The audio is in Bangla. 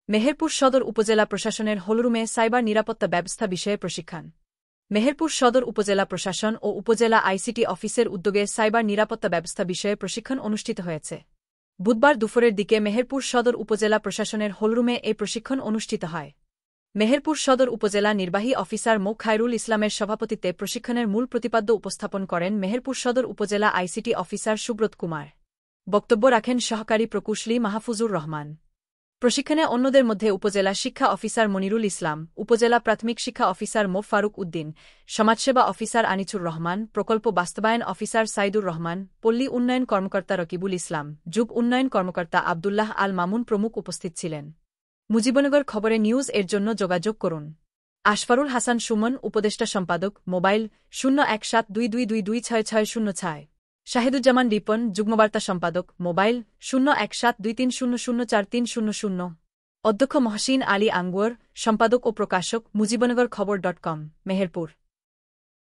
মেহেরপুর সদর উপজেলা প্রশাসনের হলরুমে সাইবার নিরাপত্তা ব্যবস্থা বিষয়ে প্রশিক্ষণ। মেহেরপুর সদর উপজেলা প্রশাসন ও উপজেলা আইসিটি অফিসের উদ্যোগে সাইবার নিরাপত্তা ব্যবস্থা বিষয়ে প্রশিক্ষণ অনুষ্ঠিত হয়েছে। বুধবার দুপুরের দিকে মেহেরপুর সদর উপজেলা প্রশাসনের হলরুমে এই প্রশিক্ষণ অনুষ্ঠিত হয়। মেহেরপুর সদর উপজেলা নির্বাহী অফিসার মো খায়রুল ইসলামের সভাপতিত্বে প্রশিক্ষণের মূল প্রতিপাদ্য উপস্থাপন করেন মেহেরপুর সদর উপজেলা আইসিটি অফিসার সুব্রত কুমার। বক্তব্য রাখেন সহকারী প্রকৌশলী মাহফুজুর রহমান। প্রশিক্ষণে অন্যদের মধ্যে উপজেলা শিক্ষা অফিসার মনিরুল ইসলাম, উপজেলা প্রাথমিক শিক্ষা অফিসার মো ফারুক উদ্দিন, সমাজসেবা অফিসার আনিছুর রহমান, প্রকল্প বাস্তবায়ন অফিসার সাইদুর রহমান, পল্লী উন্নয়ন কর্মকর্তা রকিবুল ইসলাম, যুব উন্নয়ন কর্মকর্তা আবদুল্লাহ আল মামুন প্রমুখ উপস্থিত ছিলেন। মুজিবনগর খবরে নিউজ এর জন্য যোগাযোগ করুন। আশফারুল হাসান সুমন, উপদেষ্টা সম্পাদক, মোবাইল 017222266606। শাহিদুজ্জামান রিপন, যুগ্মবার্তা সম্পাদক, মোবাইল 017230043000। অধ্যক্ষ মহসিন আলী আঙ্গুয়ার, সম্পাদক ও প্রকাশক, মুজিবনগর খবর.com, মেহেরপুর।